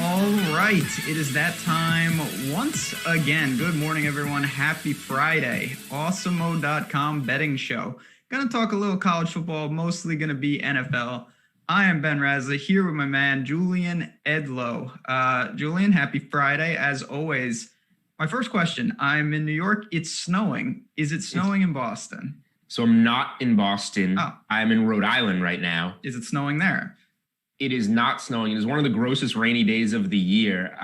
All right, it is that time once again. Good morning, everyone. Happy Friday. Awesemo.com betting show. Going to talk a little college football, mostly going to be NFL. I am Ben Raza here with my man, Julian Edlow. Julian, happy Friday. As always, my first question, I'm in New York. It's snowing. Is it snowing in Boston? So I'm not in Boston. Oh. I'm in Rhode Island right now. Is it snowing there? It is not snowing. It is one of the grossest rainy days of the year.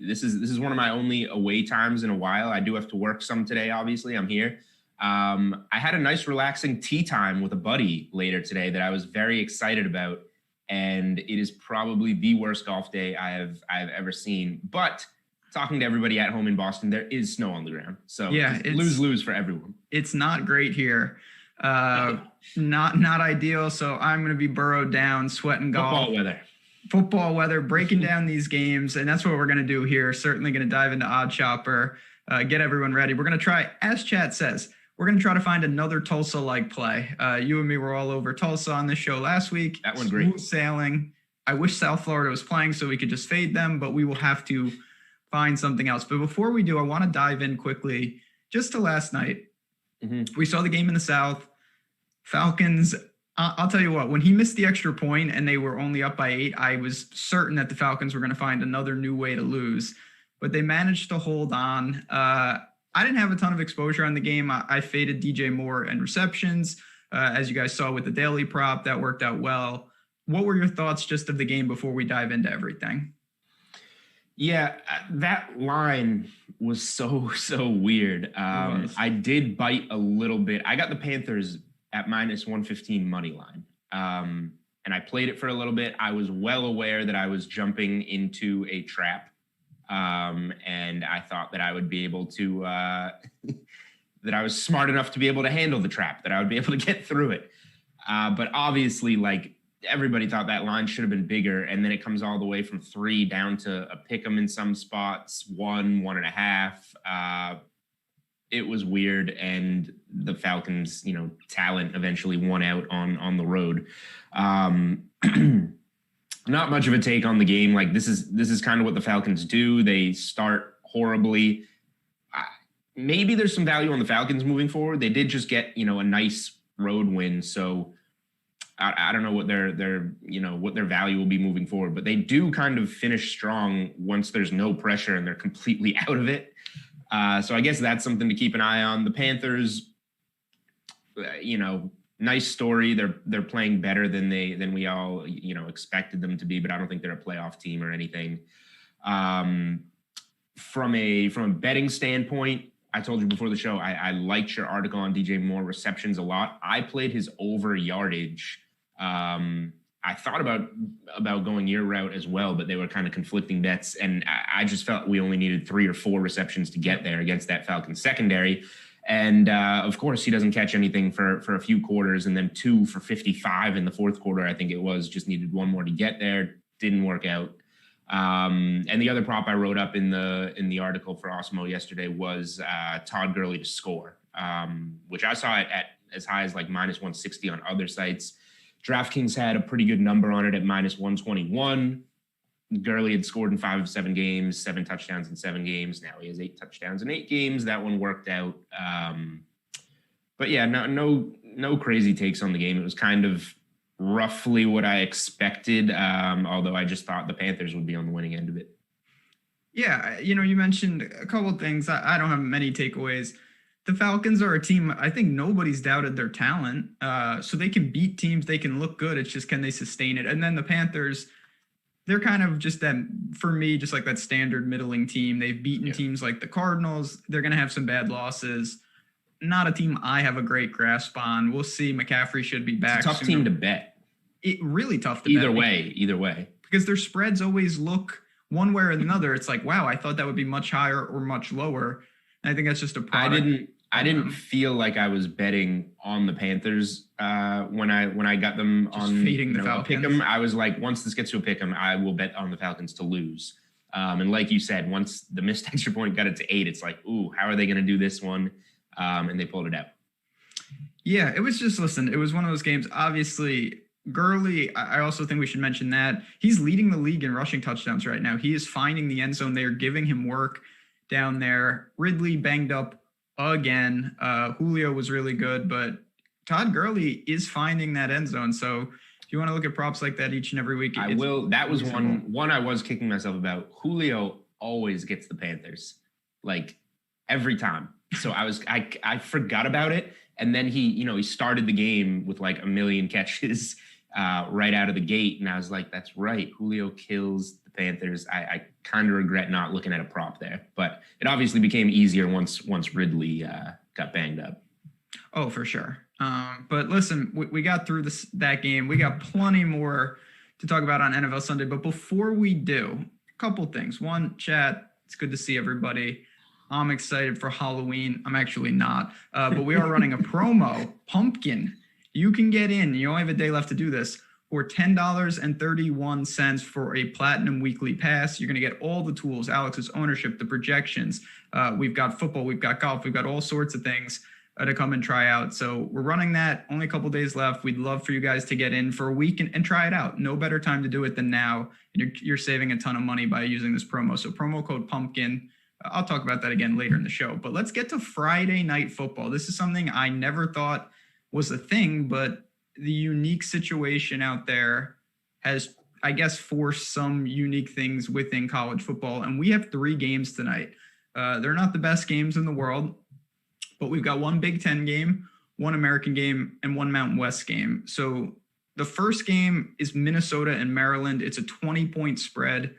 This is one of my only away times in a while. I do have to work some today, obviously. I'm here. I had a nice relaxing tea time with a buddy later today that I was very excited about. And it is probably the worst golf day I've ever seen. But talking to everybody at home in Boston, there is snow on the ground. So yeah, it's lose-lose for everyone. It's not great here. Not ideal. So I'm going to be burrowed down, sweating golf. Football weather, breaking down these games. And that's what we're going to do here. Certainly going to dive into Oddsshopper, get everyone ready. We're going to try, as chat says, we're going to try to find another Tulsa-like play. You and me were all over Tulsa on this show last week. That went great. Smooth sailing. I wish South Florida was playing so we could just fade them, but we will have to find something else. But before we do, I want to dive in quickly just to last night. Mm-hmm. We saw the game in the South. Falcons, I'll tell you what, when he missed the extra point and they were only up by 8, I was certain that the Falcons were going to find another new way to lose. But they managed to hold on. I didn't have a ton of exposure on the game. I faded DJ Moore and receptions. As you guys saw with the daily prop, that worked out well. What were your thoughts just of the game before we dive into everything? Yeah, that line was so weird. I did bite a little bit. I got the Panthers at minus 115 money line. And I played it for a little bit. I was well aware that I was jumping into a trap. And I thought that I would be able to, that I was smart enough to be able to handle the trap, that I would be able to get through it. But obviously, like, everybody thought that line should have been bigger. And then it comes all the way from 3 down to a pick 'em in some spots, 1.5. It was weird, and the Falcons, talent eventually won out on the road. Not much of a take on the game. Like, this is kind of what the Falcons do. They start horribly. Maybe there's some value on the Falcons moving forward. They did just get a nice road win, so I don't know what their what their value will be moving forward. But they do kind of finish strong once there's no pressure and they're completely out of it. So I guess that's something to keep an eye on. The Panthers, nice story. They're playing better than we all expected them to be, but I don't think they're a playoff team or anything. From a betting standpoint, I told you before the show, I liked your article on DJ Moore receptions a lot. I played his over yardage. I thought about going your route as well, but they were kind of conflicting bets. And I just felt we only needed 3 or 4 receptions to get there against that Falcons secondary. And of course, he doesn't catch anything for a few quarters, and then 2 for 55 in the fourth quarter. I think it was just needed 1 more to get there. Didn't work out. And the other prop I wrote up in the article for Awesemo yesterday was Todd Gurley to score, which I saw at as high as like minus 160 on other sites. DraftKings had a pretty good number on it at minus 121. Gurley had scored in 5 of 7 games, 7 touchdowns in 7 games. Now he has 8 touchdowns in 8 games. That one worked out. But yeah, no crazy takes on the game. It was kind of roughly what I expected, although I just thought the Panthers would be on the winning end of it. Yeah, you mentioned a couple of things. I don't have many takeaways. The Falcons are a team, I think nobody's doubted their talent. So they can beat teams, they can look good. It's just, can they sustain it? And then the Panthers, they're kind of just that, for me, just like that standard middling team. They've beaten teams like the Cardinals. They're going to have some bad losses. Not a team I have a great grasp on. We'll see. McCaffrey should be back. It's a tough team to bet. Really tough to bet. Either way. Because their spreads always look one way or another. It's like, wow, I thought that would be much higher or much lower. And I think that's just a product. I didn't feel like I was betting on the Panthers when I got them just on fading the Falcons. Pick 'em. I was like, once this gets to a pick 'em, I will bet on the Falcons to lose. And like you said, once the missed extra point got it to 8, it's like, ooh, how are they going to do this one? And they pulled it out. Yeah, it was just, listen, it was one of those games. Obviously, Gurley, I also think we should mention that he's leading the league in rushing touchdowns right now. He is finding the end zone. They are giving him work down there. Ridley banged up again. Julio was really good, but Todd Gurley is finding that end zone. So if you want to look at props like that each and every week, I will. That was one I was kicking myself about. Julio always gets the Panthers, like every time. So I forgot about it. And then he started the game with like 1 million catches right out of the gate. And I was like, that's right. Julio kills the Panthers. I kind of regret not looking at a prop there, but it obviously became easier once Ridley got banged up. Oh, for sure. But listen, we got through that game. We got plenty more to talk about on NFL Sunday. But before we do, a couple things. One, chat, it's good to see everybody. I'm excited for Halloween. I'm actually not. But we are running a promo, Pumpkin. You can get in. You only have a day left to do this for $10.31 for a Platinum Weekly Pass. You're going to get all the tools, Alex's ownership, the projections. We've got football. We've got golf. We've got all sorts of things to come and try out. So we're running that. Only a couple days left. We'd love for you guys to get in for a week and try it out. No better time to do it than now. And you're saving a ton of money by using this promo. So promo code Pumpkin. I'll talk about that again later in the show. But let's get to Friday Night Football. This is something I never thought was a thing, but the unique situation out there has, I guess, forced some unique things within college football. And we have 3 games tonight. They're not the best games in the world, but we've got 1 Big Ten game, 1 American game, and 1 Mountain West game. So the first game is Minnesota and Maryland. It's a 20-point spread.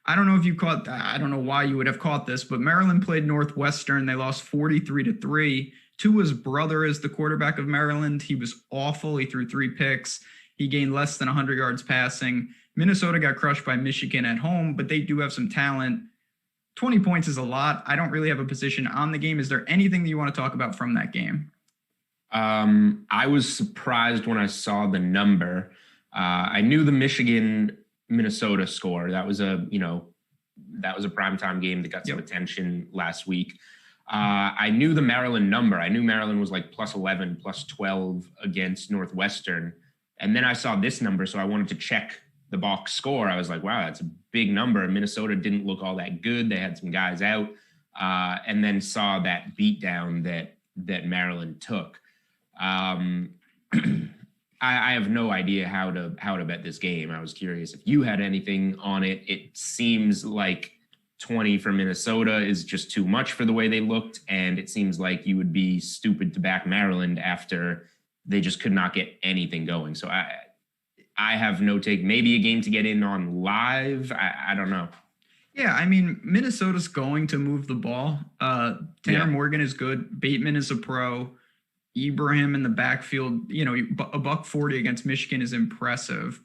I don't know if you caught that. I don't know why you would have caught this, but Maryland played Northwestern. They lost 43-3. Tua's brother is the quarterback of Maryland. He was awful. He threw 3 picks. He gained less than 100 yards passing. Minnesota got crushed by Michigan at home, but they do have some talent. 20 points is a lot. I don't really have a position on the game. Is there anything that you want to talk about from that game? I was surprised when I saw the number. I knew the Michigan-Minnesota score. That was a primetime game that got some attention last week. I knew the Maryland number. I knew Maryland was like plus 11, plus 12 against Northwestern. And then I saw this number, so I wanted to check the box score. I was like, wow, that's a big number. Minnesota didn't look all that good. They had some guys out, and then saw that beatdown that Maryland took. I have no idea how to bet this game. I was curious if you had anything on it. It seems like 20 for Minnesota is just too much for the way they looked, and it seems like you would be stupid to back Maryland after they just could not get anything going. So I have no take. Maybe a game to get in on live. I don't know. Yeah, I mean, Minnesota's going to move the ball. Tanner Morgan is good. Bateman is a pro. Ibrahim in the backfield, a $140 against Michigan is impressive.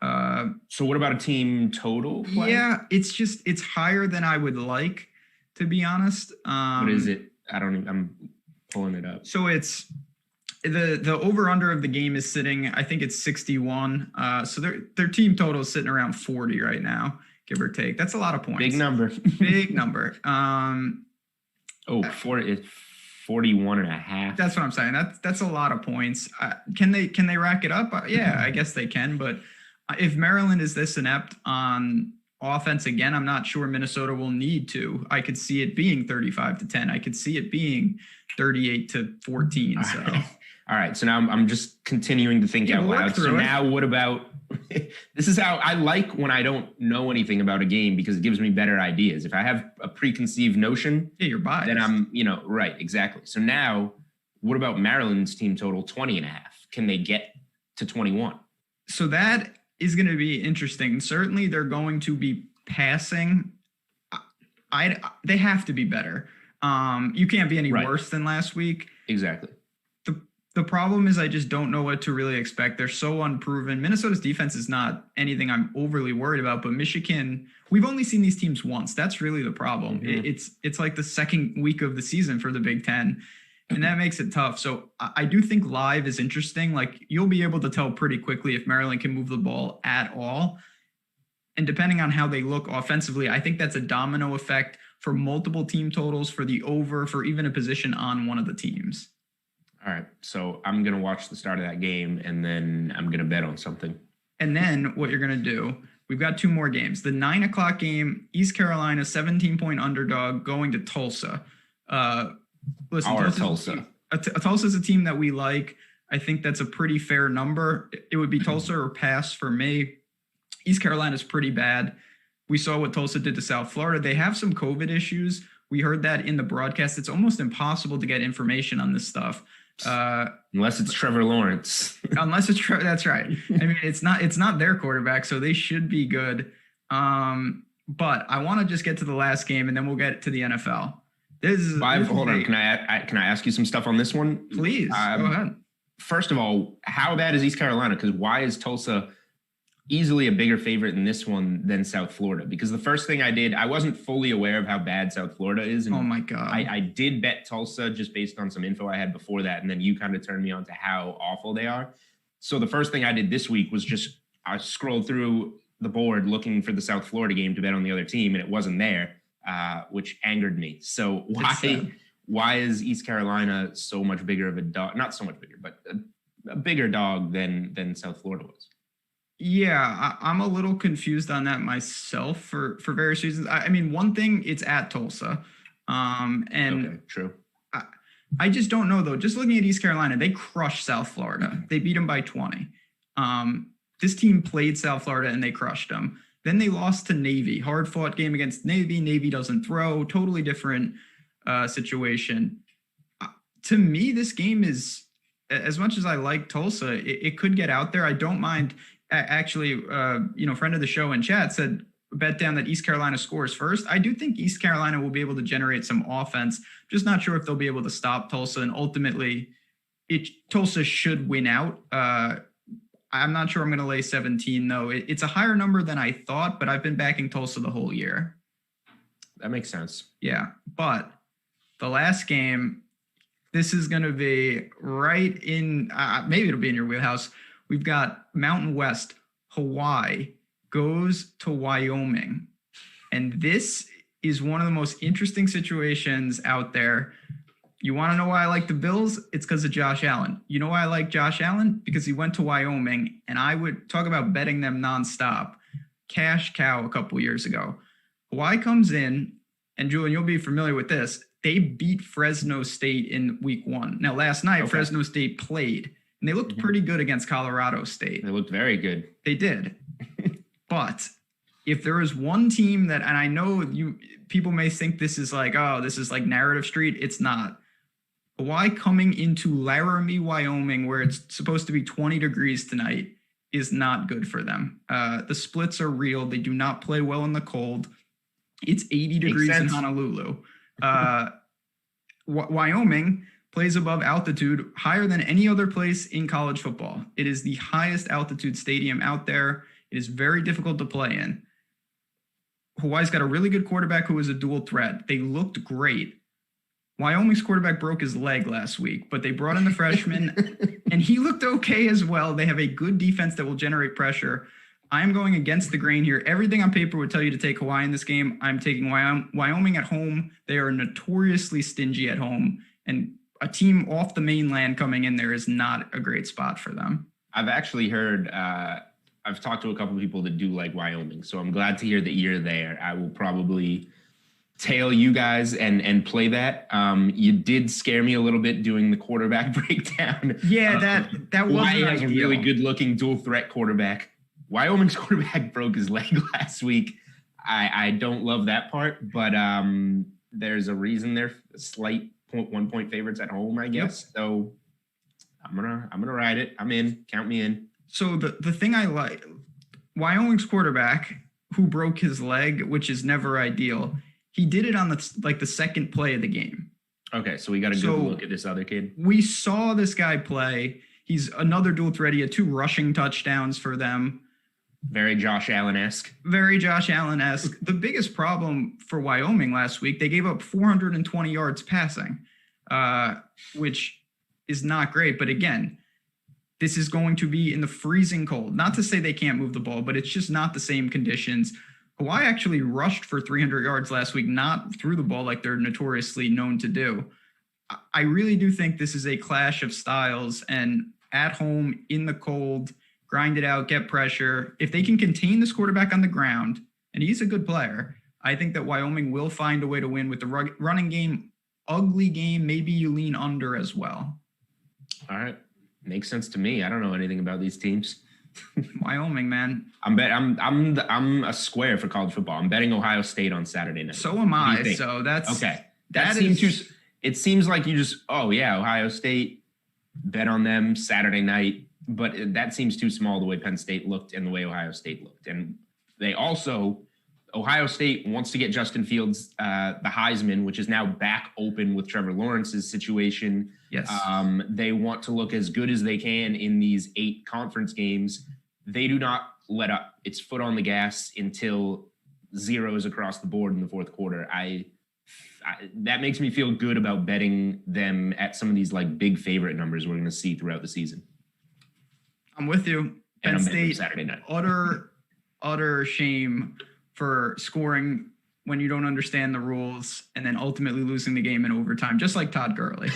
So what about a team total play? Yeah, it's higher than I would like, to be honest. What is it? I'm pulling it up. So it's the over under of the game is sitting, I think it's 61. So their team total is sitting around 40 right now, give or take. That's a lot of points. Big number. Big number. 41 and a half. That's what I'm saying. That's a lot of points. Can they rack it up? Yeah, I guess they can. But if Maryland is this inept on offense again, I'm not sure Minnesota will need to. I could see it being 35-10. I could see it being 38-14. So. All right. So now I'm just continuing to think out loud. So now what about this is how I like when I don't know anything about a game, because it gives me better ideas. If I have a preconceived notion, you're biased. Then I'm, right, exactly. So now what about Maryland's team total 20 and a half? Can they get to 21? So that is going to be interesting. Certainly they're going to be passing. They have to be better. You can't be any worse than last week. Exactly. The problem is I just don't know what to really expect. They're so unproven. Minnesota's defense is not anything I'm overly worried about, but Michigan, we've only seen these teams once. That's really the problem. Mm-hmm. It's like the second week of the season for the Big Ten, and that makes it tough. So I do think live is interesting. Like, you'll be able to tell pretty quickly if Maryland can move the ball at all. And depending on how they look offensively, I think that's a domino effect for multiple team totals, for the over, for even a position on one of the teams. All right. So I'm going to watch the start of that game, and then I'm going to bet on something. And then what you're going to do, we've got 2 more games. The 9 o'clock game, East Carolina, 17-point underdog going to Tulsa. Listen, Tulsa. Tulsa's a team that we like. I think that's a pretty fair number. It would be Tulsa or pass for me. East Carolina's pretty bad. We saw what Tulsa did to South Florida. They have some COVID issues. We heard that in the broadcast. It's almost impossible to get information on this stuff. Unless it's Trevor Lawrence. That's right. I mean, it's not their quarterback, so they should be good. But I want to just get to the last game, and then we'll get to the NFL. Hold on. Can I ask you some stuff on this one? Please, go ahead. First of all, how bad is East Carolina? Because why is Tulsa easily a bigger favorite in this one than South Florida? Because the first thing I did, I wasn't fully aware of how bad South Florida is. And oh my God. I did bet Tulsa just based on some info I had before that. And then you kind of turned me on to how awful they are. So the first thing I did this week was I scrolled through the board looking for the South Florida game to bet on the other team, and it wasn't there, which angered me. So why is East Carolina so much bigger of a dog? Not so much bigger, but a bigger dog than South Florida was. Yeah, I'm a little confused on that myself for various reasons. I mean, one thing, it's at Tulsa. Okay, true. I just don't know, though. Just looking at East Carolina, they crushed South Florida. They beat them by 20. This team played South Florida, and they crushed them. Then they lost to Navy. Hard-fought game against Navy. Navy doesn't throw. Totally different situation. To me, this game is, as much as I like Tulsa, it could get out there. I don't mind. Actually, friend of the show in chat said bet down that East Carolina scores first. I do think East Carolina will be able to generate some offense. Just not sure if they'll be able to stop Tulsa. And ultimately, Tulsa should win out. I'm not sure I'm going to lay 17, though. It's a higher number than I thought, but I've been backing Tulsa the whole year. That makes sense. Yeah, but the last game, this is going to be right in, maybe it'll be in your wheelhouse. We've got Mountain West, Hawaii goes to Wyoming. And this is one of the most interesting situations out there. You want to know why I like the Bills? It's because of Josh Allen. You know why I like Josh Allen? Because he went to Wyoming, and I would talk about betting them nonstop. Cash cow a couple years ago. Hawaii comes in, and Julian, you'll be familiar with this. They beat Fresno State in week 1. Now, last night, Fresno State played, and they looked pretty good against Colorado State. They looked very good. They did. But if there is one team that, and I know people may think this is like, oh, this is like Narrative Street. It's not. Hawaii coming into Laramie, Wyoming, where it's supposed to be 20 degrees tonight, is not good for them. The splits are real. They do not play well in the cold. It's 80 degrees in Honolulu. Wyoming plays above altitude, higher than any other place in college football. It is the highest altitude stadium out there. It is very difficult to play in. Hawaii's got a really good quarterback who is a dual threat. They looked great. Wyoming's quarterback broke his leg last week, but they brought in the freshman, and he looked okay as well. They have a good defense that will generate pressure. I'm going against the grain here. Everything on paper would tell you to take Hawaii in this game. I'm taking Wyoming at home. They are notoriously stingy at home, and a team off the mainland coming in there is not a great spot for them. I've actually heard, I've talked to a couple of people that do like Wyoming, so I'm glad to hear that you're there. I will probably tail you guys and play that. You did scare me a little bit doing the quarterback breakdown. Yeah, that was Hawaii has a really good looking dual threat quarterback. Wyoming's quarterback broke his leg last week. I don't love that part, but there's a reason they're slight 1 point favorites at home, I guess. Yep. So I'm gonna ride it. I'm in. Count me in. So the thing I like, Wyoming's quarterback who broke his leg, which is never ideal. He did it on the second play of the game. Okay, so we got a good look at this other kid. We saw this guy play. He's another dual threat. He had 2 rushing touchdowns for them. Very Josh Allen-esque. Very Josh Allen-esque. The biggest problem for Wyoming last week, they gave up 420 yards passing, which is not great. But again, this is going to be in the freezing cold. Not to say they can't move the ball, but it's just not the same conditions. Hawaii actually rushed for 300 yards last week, not threw the ball like they're notoriously known to do. I really do think this is a clash of styles, and at home in the cold, grind it out, get pressure. If they can contain this quarterback on the ground, and he's a good player, I think that Wyoming will find a way to win with the running game. Ugly game. Maybe you lean under as well. All right. Makes sense to me. I don't know anything about these teams. Wyoming, man. I'm a square for college football. I'm betting Ohio State on Saturday night. So am I. So that's okay. It seems like you just, Ohio State, bet on them Saturday night. But that seems too small the way Penn State looked and the way Ohio State looked. And they also, Ohio State wants to get Justin Fields the Heisman, which is now back open with Trevor Lawrence's situation. Yes. They want to look as good as they can in these 8 conference games. They do not let up. It's foot on the gas until zeros across the board in the fourth quarter. That makes me feel good about betting them at some of these like big favorite numbers we're going to see throughout the season. I'm with you. Penn State, Saturday night. Utter shame for scoring when you don't understand the rules and then ultimately losing the game in overtime, just like Todd Gurley.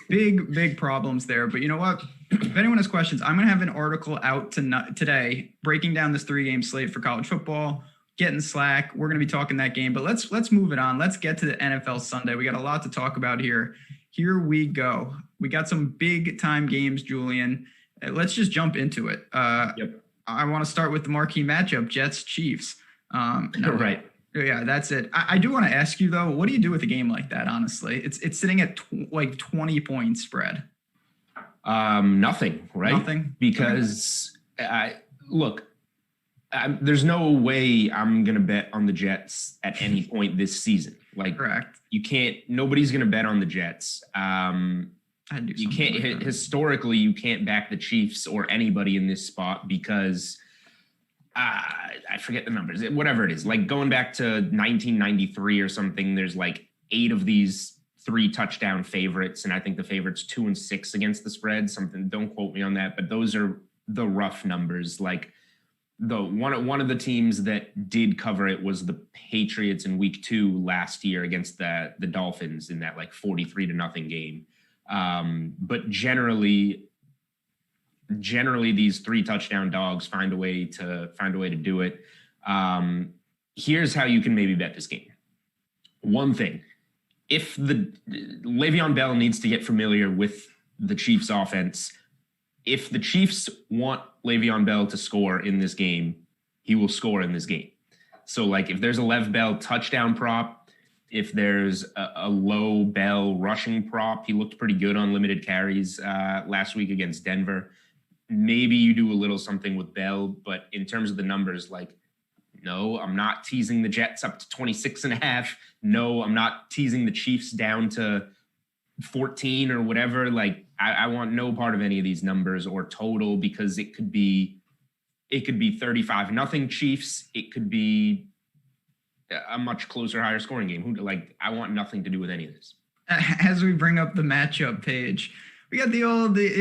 Big problems there. But you know what? If anyone has questions, I'm going to have an article out today breaking down this 3-game slate for college football. Get in Slack. We're going to be talking that game, but let's move it on. Let's get to the NFL Sunday. We got a lot to talk about here. Here we go. We got some big time games, Julian. Let's just jump into it. Yep. I want to start with the marquee matchup, Jets-Chiefs. Right. Yeah, that's it. I do want to ask you, though, what do you do with a game like that, honestly? It's sitting at 20 points spread. Nothing, right? Nothing? Because, there's no way I'm going to bet on the Jets at any point this season. Like, correct. You can't, nobody's going to bet on the Jets. You can't, historically, you can't back the Chiefs or anybody in this spot because I forget the numbers, whatever it is. Like going back to 1993 or something, there's like 8 of these 3 touchdown favorites. And I think the favorite's 2 and 6 against the spread. Something, don't quote me on that, but those are the rough numbers. Like one of the teams that did cover it was the Patriots in week 2 last year against the Dolphins in that like 43-0 game. But generally these 3 touchdown dogs find a way to do it. Here's how you can maybe bet this game. One thing, if Le'Veon Bell needs to get familiar with the Chiefs offense, if the Chiefs want Le'Veon Bell to score in this game, he will score in this game. So like if there's a Lev Bell touchdown prop, if there's a low Bell rushing prop, he looked pretty good on limited carries last week against Denver. Maybe you do a little something with Bell, but in terms of the numbers, like, no, I'm not teasing the Jets up to 26.5. No, I'm not teasing the Chiefs down to 14 or whatever. Like, I want no part of any of these numbers or total because it could be 35-0 Chiefs. It could be a much closer, higher scoring game. I want nothing to do with any of this. As we bring up the matchup page, we got the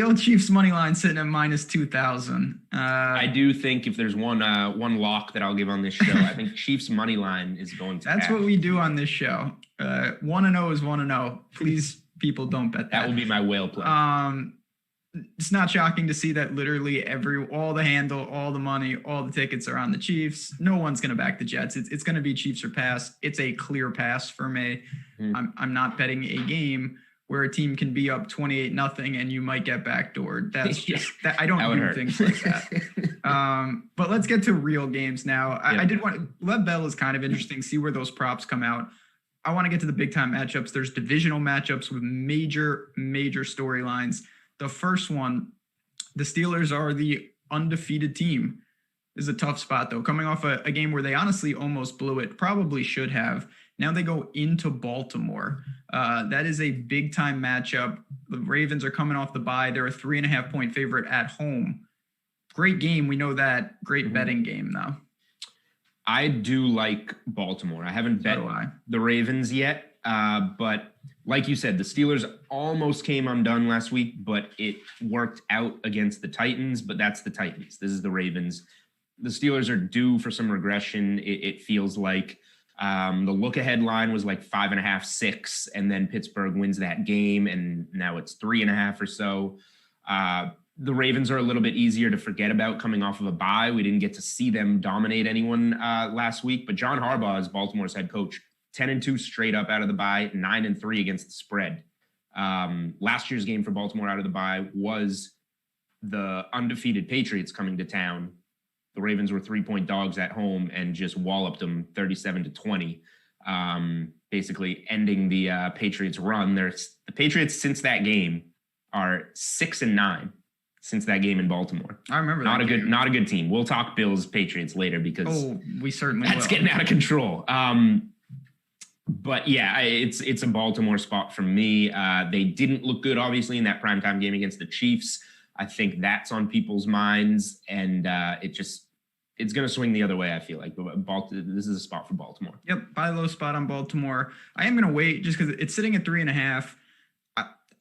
old Chiefs money line sitting at -2,000. I do think if there's one lock that I'll give on this show, I think Chiefs money line is going to. That's what we do on this show. 1-0 is 1-0. Please, people, don't bet that. That will be my whale play. It's not shocking to see that literally all the handle, all the money, all the tickets are on the Chiefs. No one's going to back the Jets. It's going to be Chiefs or pass. It's a clear pass for me. I'm not betting a game where a team can be up 28-0 and you might get backdoored. That's just that. I don't do things like that. But let's get to real games now. I did want Lev Bell is kind of interesting. See where those props come out. I want to get to the big time matchups. There's divisional matchups with major storylines. The first one, the Steelers are the undefeated team. This is a tough spot, though. Coming off a game where they honestly almost blew it, probably should have. Now they go into Baltimore. That is a big-time matchup. The Ravens are coming off the bye. They're a 3.5-point favorite at home. Great game. We know that. Great betting game, though. I do like Baltimore. I haven't bet the Ravens yet, but like you said, the Steelers almost came undone last week, but it worked out against the Titans, but that's the Titans. This is the Ravens. The Steelers are due for some regression. It feels like The look-ahead line was like 5.5, 6, and then Pittsburgh wins that game, and now it's 3.5 or so. The Ravens are a little bit easier to forget about coming off of a bye. We didn't get to see them dominate anyone last week, but John Harbaugh is Baltimore's head coach, 10-2 straight up out of the bye, 9-3 against the spread. Last year's game for Baltimore out of the bye was the undefeated Patriots coming to town. The Ravens were 3-point dogs at home and just walloped them 37-20, basically ending the Patriots run. The Patriots since that game are 6-9 since that game in Baltimore. I remember not that. Not a good team. We'll talk Bills Patriots later because we certainly that's will. Getting out of control. But yeah, it's a Baltimore spot for me. They didn't look good, obviously, in that primetime game against the Chiefs. I think that's on people's minds, and it's going to swing the other way, I feel like. This is a spot for Baltimore. Yep, buy low spot on Baltimore. I am going to wait just because it's sitting at 3.5.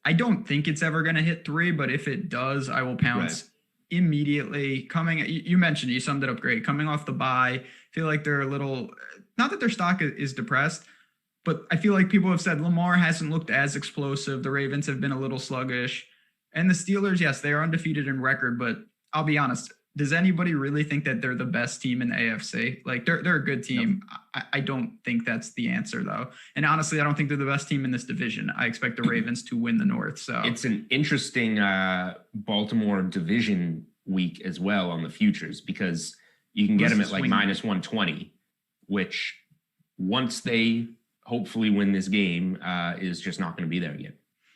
I don't think it's ever going to hit 3, but if it does, I will pounce immediately. You mentioned, you summed it up great. Coming off the bye, feel like they're a little, not that their stock is depressed, but I feel like people have said Lamar hasn't looked as explosive. The Ravens have been a little sluggish. And the Steelers, yes, they are undefeated in record, but I'll be honest. Does anybody really think that they're the best team in the AFC? Like they're a good team. No. I don't think that's the answer though. And honestly, I don't think they're the best team in this division. I expect the Ravens to win the North. So it's an interesting Baltimore division week as well on the futures because you can get them at like minus 120, which once they hopefully win this game is just not going to be there again.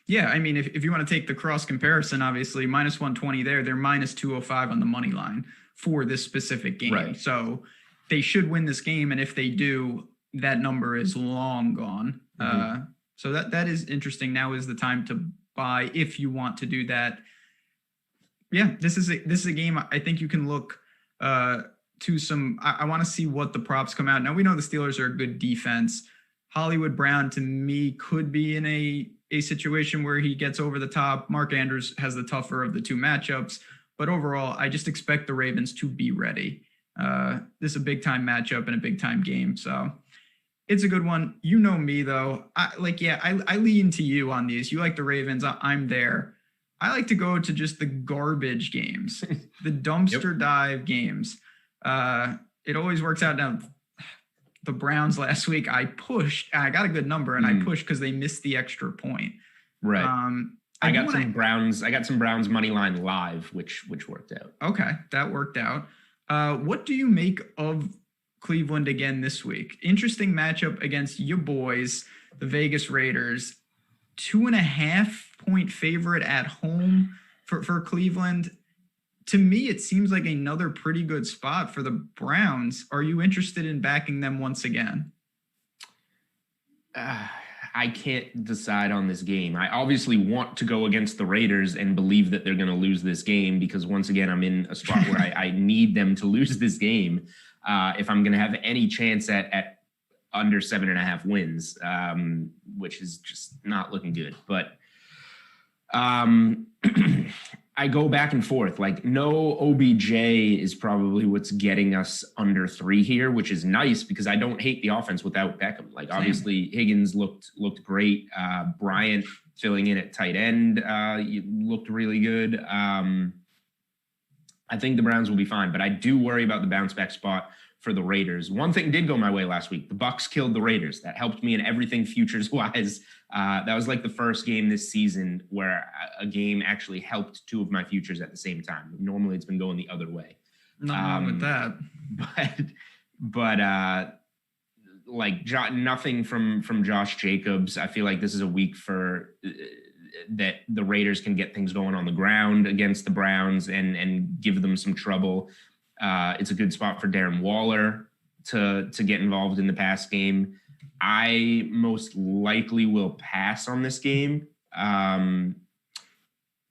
Yeah, I mean, if you want to take the cross comparison, obviously, minus 120 there, they're minus 205 on the money line for this specific game. Right. So they should win this game, and if they do, that number is long gone. Mm-hmm. So that is interesting. Now is the time to buy if you want to do that. Yeah, this is a game I think you can look to some. I want to see what the props come out. Now, we know the Steelers are a good defense. Hollywood Brown, to me, could be in a situation where he gets over the top. Mark Andrews has the tougher of the two matchups. But overall, I just expect the Ravens to be ready. This is a big-time matchup and a big-time game. So it's a good one. You know me, though. I lean to you on these. You like the Ravens. I'm there. I like to go to just the garbage games, the dumpster dive games. It always works out. Now, the Browns last week, I got a good number, and I pushed because they missed the extra point. Right. I got some Browns money line live, which worked out. Okay, that worked out. What do you make of Cleveland again this week? Interesting matchup against your boys, the Vegas Raiders. 2.5-point favorite at home for Cleveland. To me, it seems like another pretty good spot for the Browns. Are you interested in backing them once again? I can't decide on this game. I obviously want to go against the Raiders and believe that they're going to lose this game because, once again, I'm in a spot where I need them to lose this game if I'm going to have any chance at under 7.5 wins, which is just not looking good. But I go back and forth. Like, no OBJ is probably what's getting us under 3 here, which is nice because I don't hate the offense without Beckham. Like, obviously, Higgins looked great. Bryant filling in at tight end looked really good. I think the Browns will be fine, but I do worry about the bounce back spot for the Raiders. One thing did go my way last week. The Bucs killed the Raiders. That helped me in everything futures-wise. That was like the first game this season where a game actually helped 2 of my futures at the same time. Normally, it's been going the other way. Nothing wrong with that. But nothing from Josh Jacobs. I feel like this is a week for that the Raiders can get things going on the ground against the Browns and give them some trouble. It's a good spot for Darren Waller to get involved in the pass game. I most likely will pass on this game,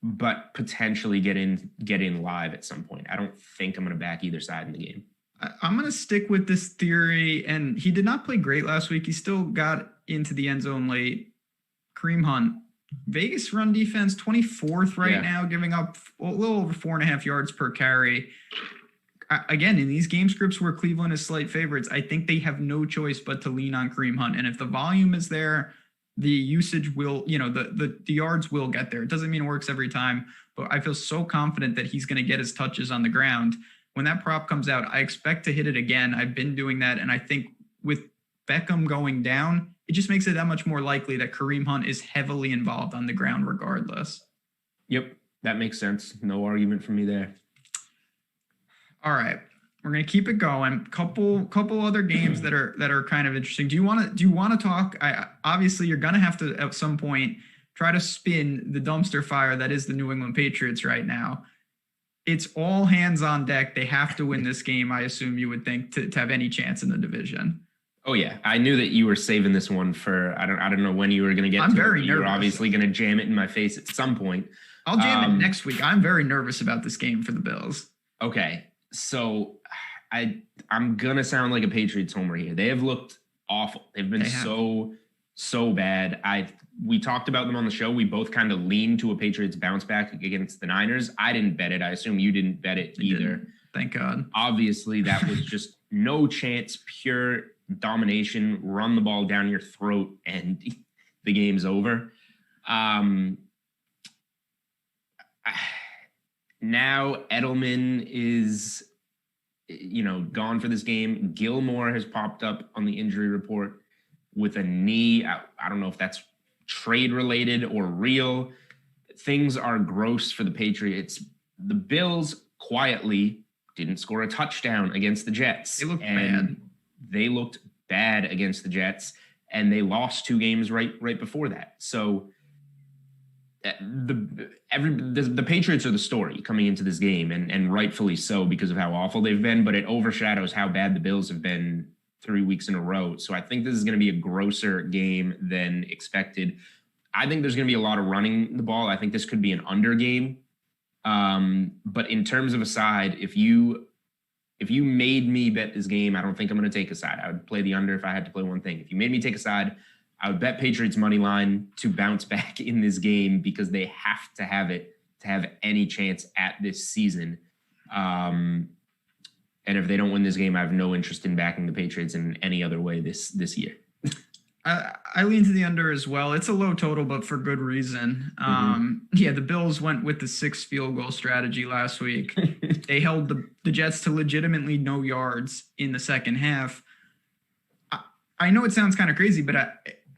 but potentially get in live at some point. I don't think I'm going to back either side in the game. I'm going to stick with this theory, and he did not play great last week. He still got into the end zone late. Kareem Hunt, Vegas run defense, 24th now, giving up a little over 4.5 yards per carry. again, in these game scripts where Cleveland is slight favorites, I think they have no choice but to lean on Kareem Hunt. And if the volume is there, the usage will, the yards will get there. It doesn't mean it works every time, but I feel so confident that he's going to get his touches on the ground. When that prop comes out, I expect to hit it again. I've been doing that. And I think with Beckham going down, it just makes it that much more likely that Kareem Hunt is heavily involved on the ground regardless. Yep, that makes sense. No argument from me there. All right, we're gonna keep it going. Couple other games that are kind of interesting. Do you want to talk? Obviously, you're gonna have to at some point try to spin the dumpster fire that is the New England Patriots right now. It's all hands on deck. They have to win this game. I assume you would think to have any chance in the division. Oh yeah, I knew that you were saving this one for I don't know when you were gonna get. I'm very nervous. You're obviously gonna jam it in my face at some point. I'll jam it next week. I'm very nervous about this game for the Bills. Okay. So I'm going to sound like a Patriots homer here. They have looked awful. They've been so bad. We talked about them on the show. We both kind of leaned to a Patriots bounce back against the Niners. I didn't bet it. I assume you didn't bet it either. Thank God. Obviously, that was just no chance, pure domination, run the ball down your throat, and the game's over. Now Edelman is, gone for this game. Gilmore has popped up on the injury report with a knee. I don't know if that's trade related or real. Things are gross for the Patriots. The Bills quietly didn't score a touchdown against the Jets. They looked bad. They looked bad against the Jets, and they lost 2 games right before that. So the Patriots are the story coming into this game, and rightfully so because of how awful they've been, but it overshadows how bad the Bills have been 3 weeks in a row. So I think this is going to be a grosser game than expected. I think there's going to be a lot of running the ball. I think this could be an under game. But in terms of a side, if you made me bet this game, I don't think I'm going to take a side. I would play the under if I had to play one thing. If you made me take a side, I would bet Patriots money line to bounce back in this game because they have to have it to have any chance at this season. And if they don't win this game, I have no interest in backing the Patriots in any other way this year. I lean to the under as well. It's a low total, but for good reason. Yeah, the Bills went with the 6 field goal strategy last week. They held the Jets to legitimately no yards in the second half. I know it sounds kind of crazy, but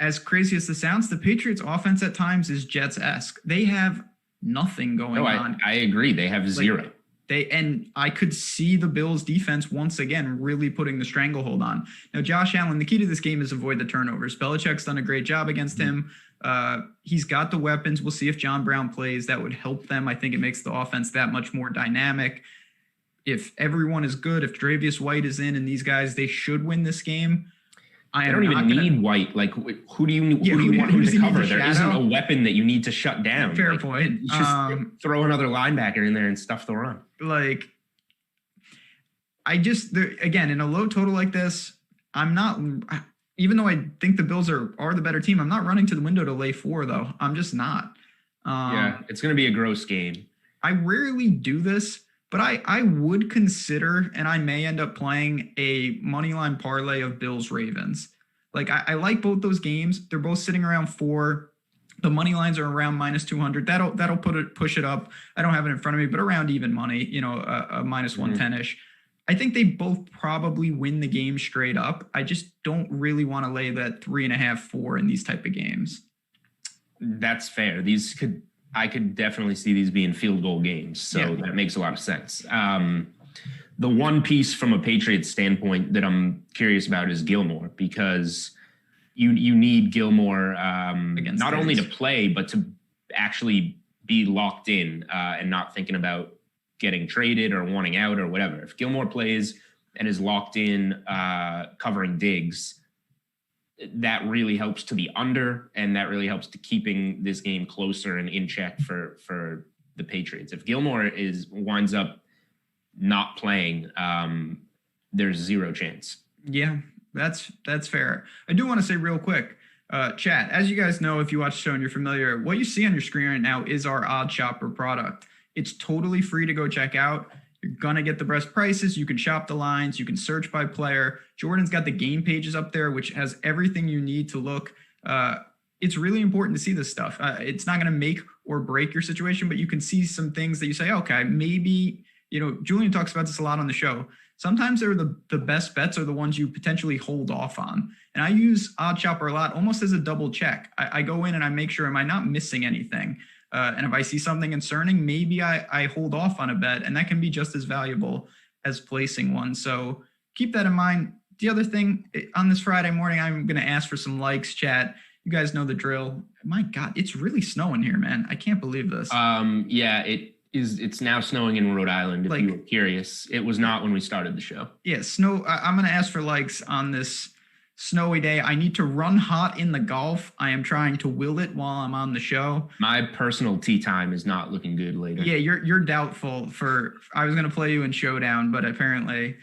as crazy as this sounds, the Patriots offense at times is Jets-esque. They have nothing going on. I agree. They have zero. And I could see the Bills defense once again really putting the stranglehold on. Now, Josh Allen, the key to this game is avoid the turnovers. Belichick's done a great job against him. He's got the weapons. We'll see if John Brown plays. That would help them. I think it makes the offense that much more dynamic. If everyone is good, if Travis White is in and these guys, they should win this game. I don't even need White. Like, who do you want him to cover? There isn't a weapon that you need to shut down. Fair point. Just throw another linebacker in there and stuff the run. Like, again, in a low total like this, I'm not, even though I think the Bills are the better team, I'm not running to the window to lay 4, though. I'm just not. Yeah, it's going to be a gross game. I rarely do this, but I would consider, and I may end up playing a moneyline parlay of Bills-Ravens. Like, I like both those games. They're both sitting around 4. The money lines are around minus 200. That'll push it up. I don't have it in front of me, but around even money, a minus 110-ish. I think they both probably win the game straight up. I just don't really want to lay that 3.5, 4 in these type of games. That's fair. I could definitely see these being field goal games. So that makes a lot of sense. The one piece from a Patriots standpoint that I'm curious about is Gilmore, because you need Gilmore not only to play, but to actually be locked in and not thinking about getting traded or wanting out or whatever. If Gilmore plays and is locked in covering Diggs, that really helps to the under, and that really helps to keeping this game closer and in check for the Patriots. If Gilmore winds up not playing, there's zero chance. Yeah, that's fair. I do want to say real quick, chat, as you guys know, if you watch the show and you're familiar, what you see on your screen right now is our Oddsshopper product. It's totally free to go check out. You're going to get the best prices. You can shop the lines. You can search by player. Jordan's got the game pages up there, which has everything you need to look. It's really important to see this stuff. It's not going to make or break your situation, but you can see some things that you say, okay, maybe, Julian talks about this a lot on the show. Sometimes they're the best bets are the ones you potentially hold off on. And I use Oddsshopper a lot, almost as a double check. I go in and I make sure, am I not missing anything? And if I see something concerning, maybe I hold off on a bet, and that can be just as valuable as placing one. So keep that in mind. The other thing, on this Friday morning, I'm going to ask for some likes, chat. You guys know the drill. My God, it's really snowing here, man. I can't believe this. Yeah, it's now snowing in Rhode Island, if you were curious. It was not when we started the show. Yeah, snow. I'm going to ask for likes on this snowy day. I need to run hot in the golf. I am trying to will it while I'm on the show. My personal tee time is not looking good later. Yeah, you're doubtful for. I was going to play you in Showdown, but apparently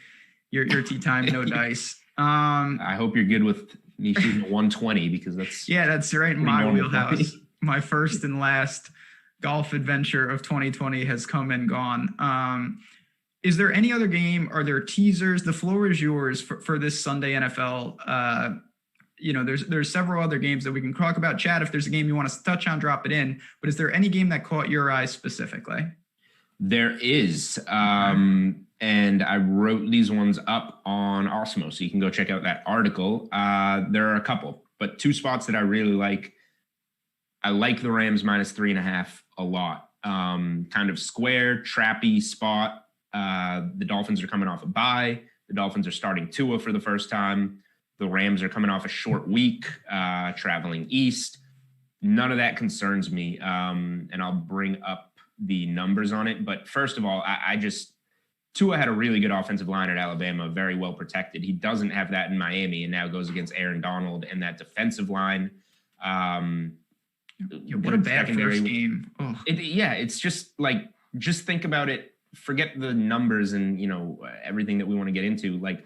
your tee time, no dice. I hope you're good with me shooting a 120, because that's right in my wheelhouse. My first and last golf adventure of 2020 has come and gone. Is there any other game? Are there teasers? The floor is yours for this Sunday NFL. There's several other games that we can talk about. Chat, if there's a game you want us to touch on, drop it in. But is there any game that caught your eye specifically? There is. And I wrote these ones up on Awesemo, so you can go check out that article. There are a couple, but two spots that I really like. I like the Rams -3.5 a lot. Kind of square, trappy spot. The Dolphins are coming off a bye. The Dolphins are starting Tua for the first time. The Rams are coming off a short week, traveling east. None of that concerns me, and I'll bring up the numbers on it. But first of all, Tua had a really good offensive line at Alabama, very well protected. He doesn't have that in Miami, and now goes against Aaron Donald and that defensive line. What a bad first game. Oh. It's just think about it. Forget the numbers and, everything that we want to get into. Like,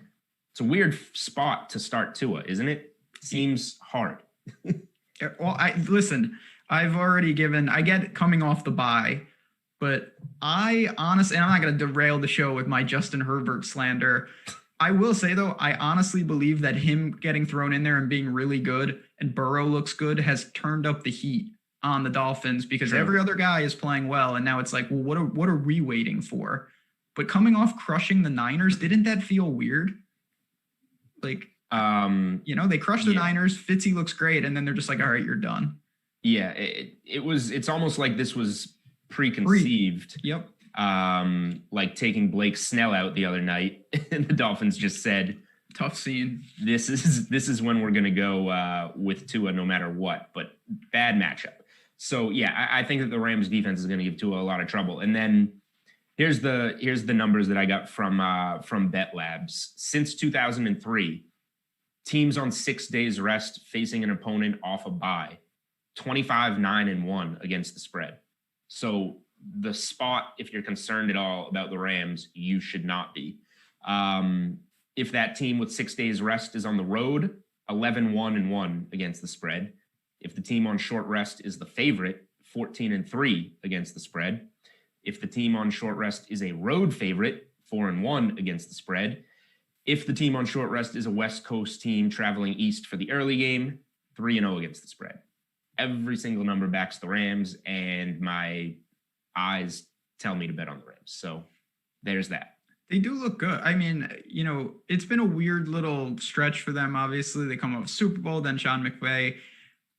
it's a weird spot to start Tua, isn't it? Seems hard. Well, I've already I get coming off the bye, but I honestly, and I'm not going to derail the show with my Justin Herbert slander. I will say, though, I honestly believe that him getting thrown in there and being really good, and Burrow looks good, has turned up the heat on the Dolphins, because every other guy is playing well. And now it's like, well, what are we waiting for? But coming off crushing the Niners, didn't that feel weird? Like, they crushed the Niners. Fitzy looks great. And then they're just like, all right, you're done. Yeah, it's almost like this was preconceived. Yep. Like taking Blake Snell out the other night, and the Dolphins just said, tough scene. This is when we're going to go with Tua no matter what, but bad matchup. So yeah, I think that the Rams defense is going to give Tua a lot of trouble. And then here's the numbers that I got from Bet Labs. Since 2003, teams on 6 days rest facing an opponent off a bye, 25-9-1 against the spread. So the spot, if you're concerned at all about the Rams, you should not be. If that team with 6 days rest is on the road, 11-1-1 against the spread. If the team on short rest is the favorite, 14-3 against the spread. If the team on short rest is a road favorite, 4-1 against the spread. If the team on short rest is a West Coast team traveling east for the early game, 3-0 against the spread. Every single number backs the Rams, and my eyes tell me to bet on the Rams. So there's that. They do look good. I mean, it's been a weird little stretch for them. Obviously, they come off Super Bowl, then Sean McVay.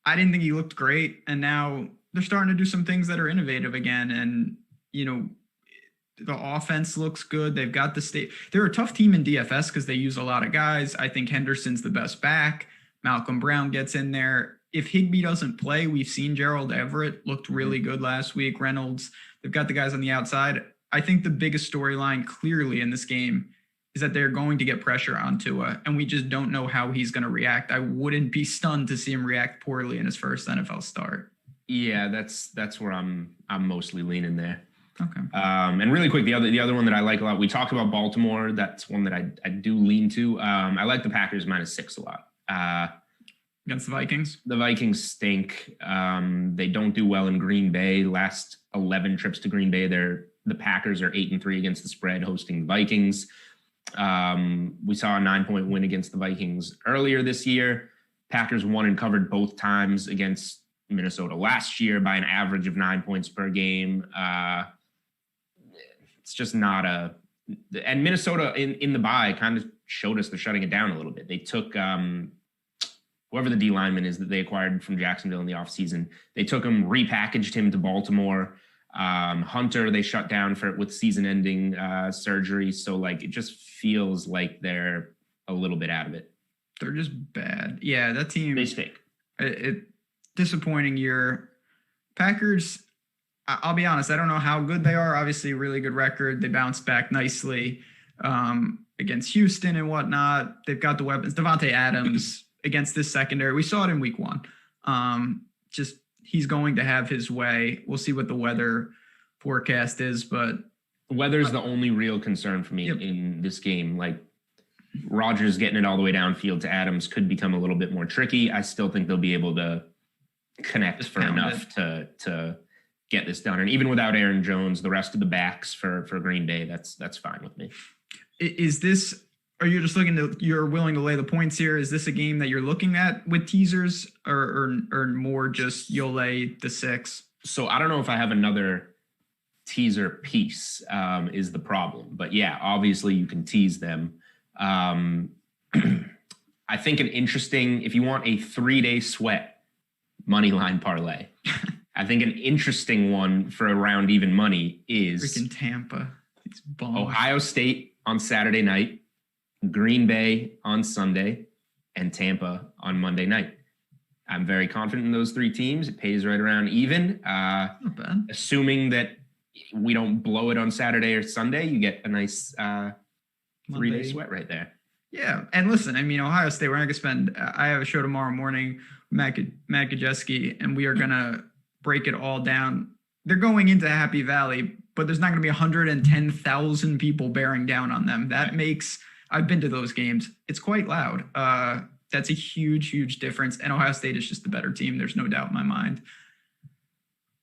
I didn't think he looked great, and now they're starting to do some things that are innovative again. And, the offense looks good. They've got the state. They're a tough team in DFS because they use a lot of guys. I think Henderson's the best back. Malcolm Brown gets in there. If Higbee doesn't play, we've seen Gerald Everett looked really good last week. Reynolds, they've got the guys on the outside. I think the biggest storyline clearly in this game is that they're going to get pressure on Tua, and we just don't know how he's going to react. I wouldn't be stunned to see him react poorly in his first NFL start. Yeah, that's where I'm mostly leaning there. Okay. And really quick, the other one that I like a lot, we talked about Baltimore. That's one that I do lean to. I like the Packers -6 a lot. Against the Vikings? The Vikings stink. They don't do well in Green Bay. Last 11 trips to Green Bay, they're the Packers are 8-3 against the spread hosting the Vikings. We saw a 9-point win against the Vikings earlier this year. Packers won and covered both times against Minnesota last year by an average of 9 points per game. It's just not and Minnesota in the bye kind of showed us they're shutting it down a little bit. They took whoever the D lineman is that they acquired from Jacksonville in the offseason. They took him, repackaged him to Baltimore. Hunter, they shut down with season-ending surgery. So, like, it just feels like they're a little bit out of it. They're just bad. Yeah, that team. They stink. Disappointing year. Packers, I'll be honest, I don't know how good they are. Obviously, really good record. They bounced back nicely against Houston and whatnot. They've got the weapons. Devontae Adams against this secondary. We saw it in week 1. He's going to have his way. We'll see what the weather forecast is, but weather's the only real concern for me in this game. Like, Rodgers getting it all the way downfield to Adams could become a little bit more tricky. I still think they'll be able to connect for enough to get this done. And even without Aaron Jones, the rest of the backs for Green Bay, that's fine with me. Are you just you're willing to lay the points here? Is this a game that you're looking at with teasers or more just you'll lay the 6? So I don't know if I have another teaser piece is the problem, but yeah, obviously you can tease them. I think if you want a 3-day sweat money line parlay, I think an interesting one for around even money is freaking Tampa. These bums. Ohio State on Saturday night, Green Bay on Sunday, and Tampa on Monday night. I'm very confident in those 3 teams. It pays right around even. Not bad. Assuming that we don't blow it on Saturday or Sunday, you get a nice 3-day sweat right there. Yeah, and listen, I mean, Ohio State, we're not going to spend – I have a show tomorrow morning, Matt Gajewski, and we are going to break it all down. They're going into Happy Valley, but there's not going to be 110,000 people bearing down on them. That makes – I've been to those games. It's quite loud. That's a huge, huge difference, and Ohio State is just the better team. There's no doubt in my mind.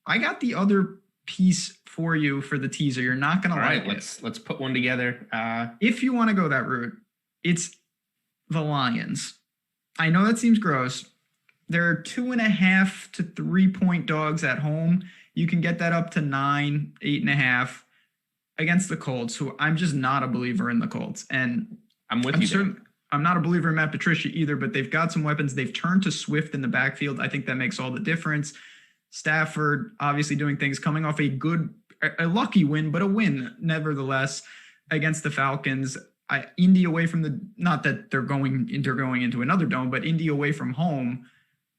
I got the other piece for you for the teaser. You're not going to like it. Let's put one together. If you want to go that route, it's the Lions. I know that seems gross. They're 2.5 to 3-point dogs at home. You can get that up to 9, 8.5 against the Colts, who I'm just not a believer in the Colts. And I'm with you. I'm not a believer in Matt Patricia either, but they've got some weapons. They've turned to Swift in the backfield. I think that makes all the difference. Stafford obviously doing things, coming off a lucky win, but a win nevertheless against the Falcons. Indy away from not that they're going into another dome, but Indy away from home.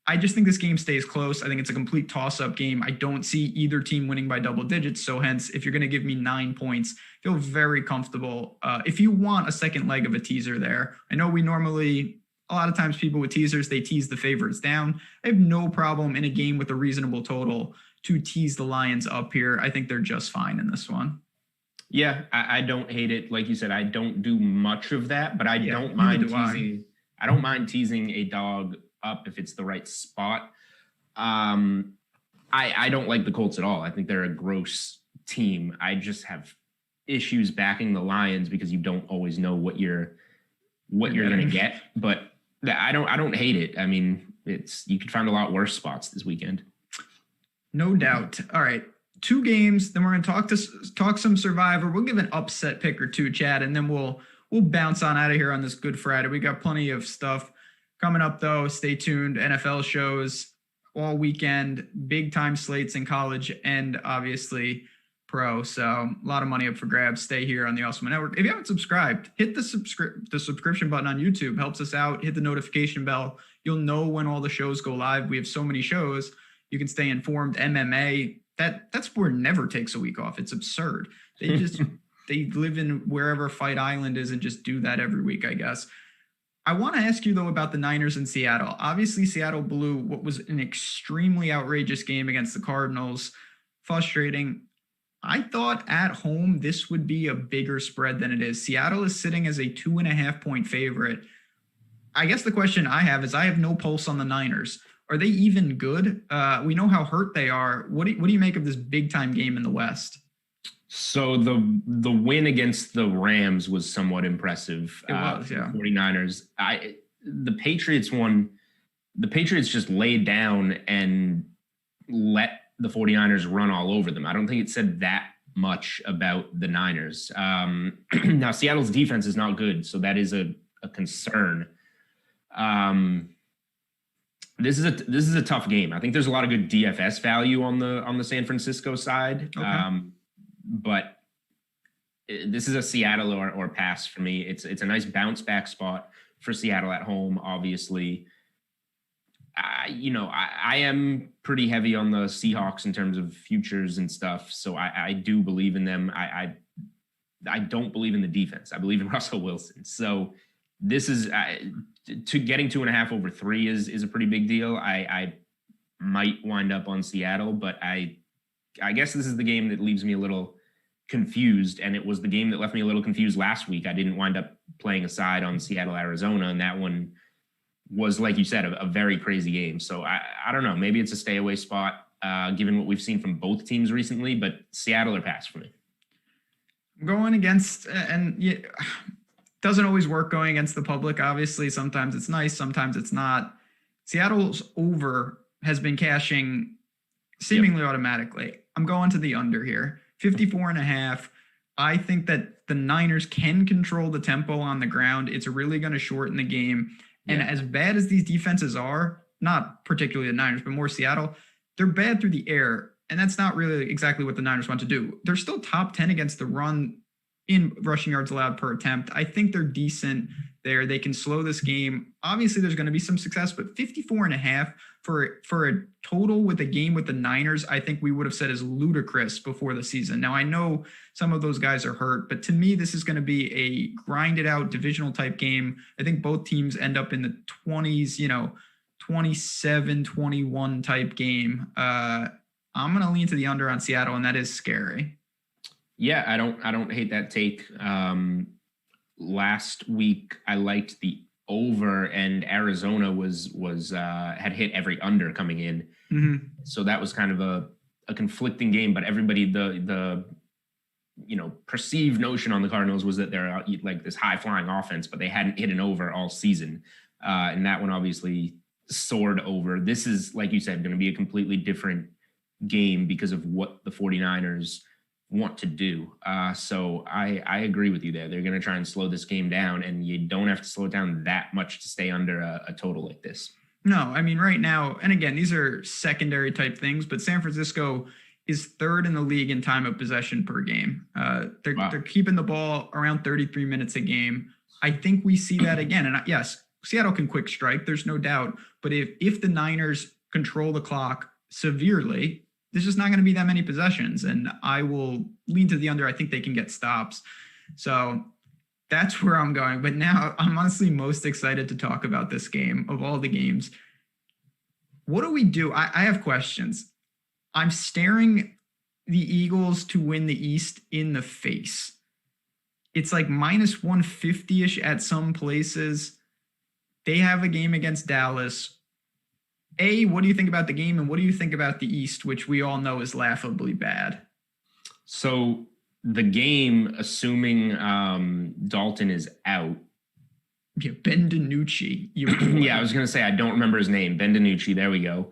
I just think this game stays close. I think it's a complete toss-up game. I don't see either team winning by double digits. So hence, if you're going to give me 9 points, feel very comfortable. If you want a second leg of a teaser there, I know a lot of times people with teasers, they tease the favorites down. I have no problem in a game with a reasonable total to tease the Lions up here. I think they're just fine in this one. Yeah, I don't hate it. Like you said, I don't do much of that, but I don't mind teasing. I don't mind teasing a dog up if it's the right spot. I don't like the Colts at all. I think they're a gross team. I just have issues backing the Lions because you don't always know what you're going to get. But I don't hate it. I mean, you could find a lot worse spots this weekend. No doubt. All right. 2 games, then we're going to talk some Survivor. We'll give an upset pick or 2, Chad, and then we'll bounce on out of here on this Good Friday. We got plenty of stuff coming up, though. Stay tuned. NFL shows all weekend, big time slates in college and obviously pro. So a lot of money up for grabs. Stay here on the Awesemo Network. If you haven't subscribed, hit the subscription button on YouTube. Helps us out. Hit the notification bell. You'll know when all the shows go live. We have so many shows. You can stay informed. MMA. That sport never takes a week off. It's absurd. They just they live in wherever Fight Island is and just do that every week, I guess. I want to ask you, though, about the Niners in Seattle. Obviously, Seattle blew what was an extremely outrageous game against the Cardinals. Frustrating. I thought at home this would be a bigger spread than it is. Seattle is sitting as a 2.5-point favorite. I guess the question I have is I have no pulse on the Niners. Are they even good? We know how hurt they are. What do you make of this big-time game in the West? So the win against the Rams was somewhat impressive. It was, yeah. 49ers. The Patriots won. The Patriots just laid down and let the 49ers run all over them. I don't think it said that much about the Niners. Now, Seattle's defense is not good, so that is a concern. This is a tough game. I think there's a lot of good DFS value on the San Francisco side. Okay. But this is a Seattle or pass for me. It's a nice bounce back spot for Seattle at home, obviously. I am pretty heavy on the Seahawks in terms of futures and stuff. So I do believe in them. I don't believe in the defense. I believe in Russell Wilson. So this is to getting 2.5 over 3 is a pretty big deal. I might wind up on Seattle, but I guess this is the game that leaves me a little confused. And it was the game that left me a little confused last week. I didn't wind up playing a side on Seattle, Arizona. And that one was, like you said, a very crazy game. So I don't know. Maybe it's a stay away spot, given what we've seen from both teams recently, but Seattle or pass for me. Going against, and doesn't always work going against the public. Obviously, sometimes it's nice, sometimes it's not. Seattle's over has been cashing seemingly automatically. I'm going to the under here, 54.5. I think that the Niners can control the tempo on the ground. It's really going to shorten the game. And as bad as these defenses are, not particularly the Niners, but more Seattle, they're bad through the air. And that's not really exactly what the Niners want to do. They're still top 10 against the run in rushing yards allowed per attempt. I think they're decent there. They can slow this game. Obviously, there's going to be some success, but 54.5 for a total with a game with the Niners, I think we would have said is ludicrous before the season. Now, I know some of those guys are hurt, but to me, this is going to be a grinded out divisional type game. I think both teams end up in the 20s, 27-21 type game. I'm going to lean to the under on Seattle, and that is scary. Yeah, I don't hate that take. Last week I liked the over, and Arizona was had hit every under coming in. Mm-hmm. So that was kind of a conflicting game, but everybody the perceived notion on the Cardinals was that they're like this high flying offense, but they hadn't hit an over all season. And that one obviously soared over. This is, like you said, going to be a completely different game because of what the 49ers want to do. So I agree with you there. They're going to try and slow this game down, and you don't have to slow it down that much to stay under a total like this. No, I mean, right now, and again, these are secondary type things, but San Francisco is third in the league in time of possession per game. They're keeping the ball around 33 minutes a game. I think we see that again. And yes, Seattle can quick strike. There's no doubt. But if the Niners control the clock severely, there's just not going to be that many possessions. And I will lean to the under. I think they can get stops. So that's where I'm going. But now I'm honestly most excited to talk about this game of all the games. What do we do? I have questions. I'm staring the Eagles to win the East in the face. It's like minus 150-ish at some places. They have a game against Dallas. What do you think about the game, and what do you think about the East, which we all know is laughably bad? So the game, assuming Dalton is out. Yeah, Ben DiNucci. Yeah, I was going to say, I don't remember his name. Ben DiNucci. There we go.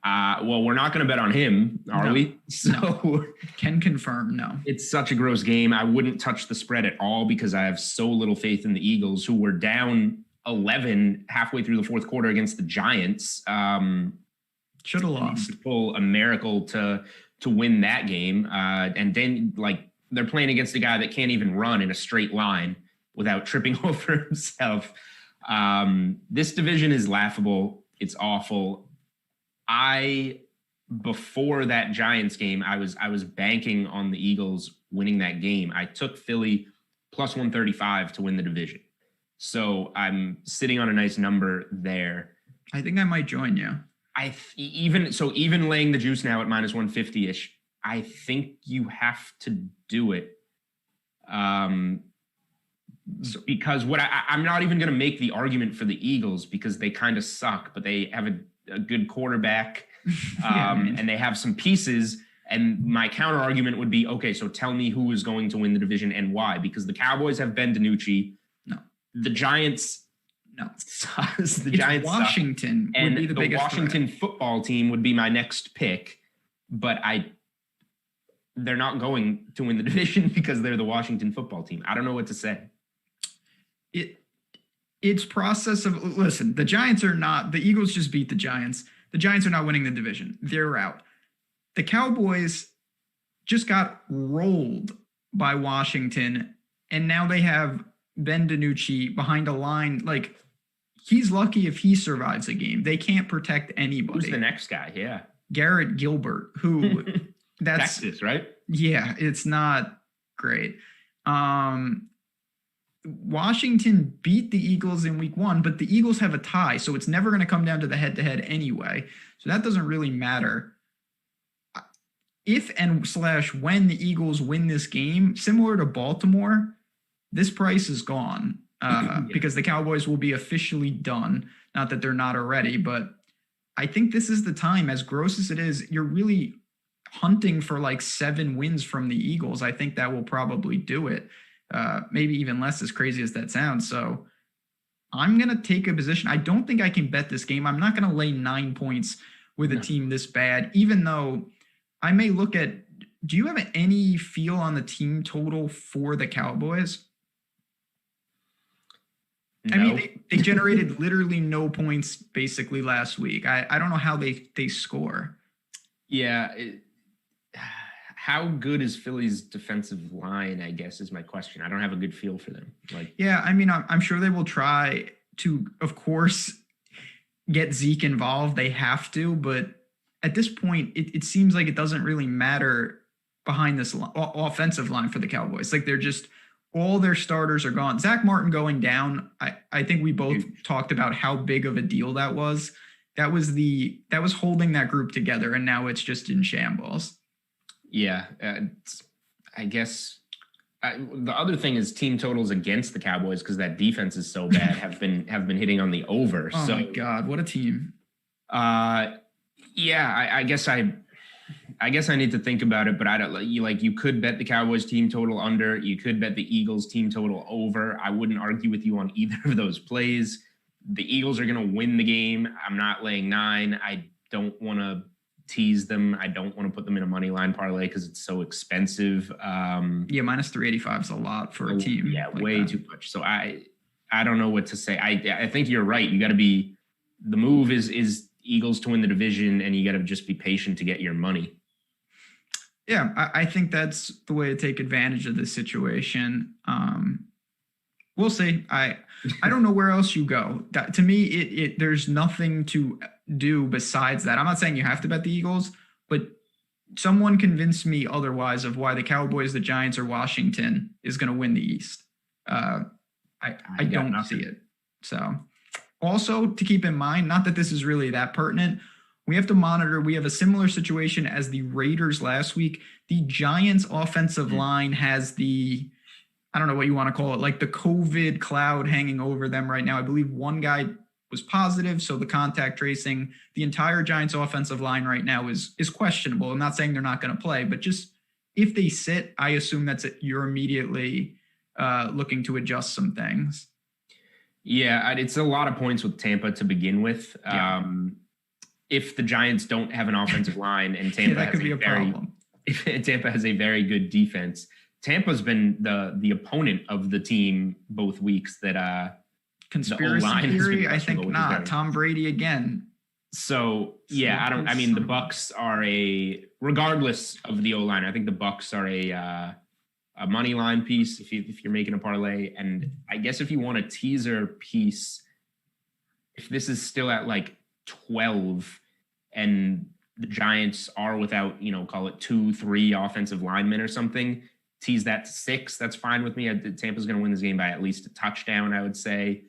Well, we're not going to bet on him, are we? So can confirm, no. It's such a gross game. I wouldn't touch the spread at all because I have so little faith in the Eagles, who were down 11 halfway through the fourth quarter against the Giants. Should have lost. Pull a miracle to win that game. And then they're playing against a guy that can't even run in a straight line without tripping over himself. This division is laughable. It's awful. Before that Giants game, I was banking on the Eagles winning that game. I took Philly plus 135 to win the division. So I'm sitting on a nice number there. I think I might join you. Even laying the juice now at minus 150-ish, I think you have to do it. Because I'm not even going to make the argument for the Eagles because they kind of suck, but they have a good quarterback, and they have some pieces. And my counter argument would be, okay, so tell me who is going to win the division and why, because the Cowboys have Ben DiNucci. No. The Giants. No. The Giants. Washington suck. And would be the biggest Washington football team would be my next pick, but they're not going to win the division because they're the Washington football team. I don't know what to say. It's process of, listen, the Giants are not, the Eagles just beat the Giants. The Giants are not winning the division. They're out. The Cowboys just got rolled by Washington, and now they have Ben DiNucci behind a line. Like, he's lucky if he survives a game. They can't protect anybody. Who's the next guy? Yeah. Garrett Gilbert, who that's Texas, right? Yeah, it's not great. Washington beat the Eagles in week 1, but the Eagles have a tie, so it's never going to come down to the head-to-head anyway. So that doesn't really matter. If and / when the Eagles win this game, similar to Baltimore, this price is gone because the Cowboys will be officially done. Not that they're not already, but I think this is the time, as gross as it is, you're really hunting for like 7 wins from the Eagles. I think that will probably do it. Maybe even less, as crazy as that sounds. So I'm going to take a position. I don't think I can bet this game. I'm not going to lay 9 points with a team this bad, even though I may look at, do you have any feel on the team total for the Cowboys? No. I mean, they generated literally no points basically last week. I don't know how they score. Yeah. How good is Philly's defensive line, I guess, is my question. I don't have a good feel for them. Yeah, I mean, I'm sure they will try to, of course, get Zeke involved. They have to, but at this point, it seems like it doesn't really matter behind this offensive line for the Cowboys. Like, they're just, all their starters are gone. Zach Martin going down, I think we both talked about how big of a deal that was. That was holding that group together, and now it's just in shambles. Yeah, I guess the other thing is team totals against the Cowboys, because that defense is so bad, have been hitting on the over. Oh so, my God, what a team! Yeah, I guess I need to think about it, but I don't you could bet the Cowboys team total under. You could bet the Eagles team total over. I wouldn't argue with you on either of those plays. The Eagles are going to win the game. I'm not laying 9. I don't want to tease them. I don't want to put them in a money line parlay because it's so expensive. Yeah, minus 385 is a lot for a team. Yeah, like way too much. So I don't know what to say. I think you're right. You got to be, the move is Eagles to win the division, and you got to just be patient to get your money. Yeah, I think that's the way to take advantage of this situation. We'll see. I don't know where else you go. To me, there's nothing to do besides that. I'm not saying you have to bet the Eagles, but someone convinced me otherwise of why the Cowboys, the Giants, or Washington is going to win the East. I don't see it. So also to keep in mind, not that this is really that pertinent, we have to monitor. We have a similar situation as the Raiders last week. The Giants offensive line has the, I don't know what you want to call it, like the COVID cloud hanging over them right now. I believe one guy was positive, so the contact tracing, the entire Giants offensive line right now is questionable. I'm not saying they're not going to play, but just if they sit, I assume that's it. You're immediately looking to adjust some things. Yeah, it's a lot of points with Tampa to begin with. Yeah. If the Giants don't have an offensive line and Tampa has a problem. If Tampa has a very good defense, Tampa's been the opponent of the team both weeks that conspiracy theory, I think not. Tom Brady again. So yeah, I mean the Bucs are regardless of the O-line, I think the Bucs are a money line piece if you're making a parlay. And I guess if you want a teaser piece, if this is still at like 12 and the Giants are without, call it 2-3 offensive linemen or something, tease that to 6. That's fine with me. Tampa's going to win this game by at least a touchdown, I would say.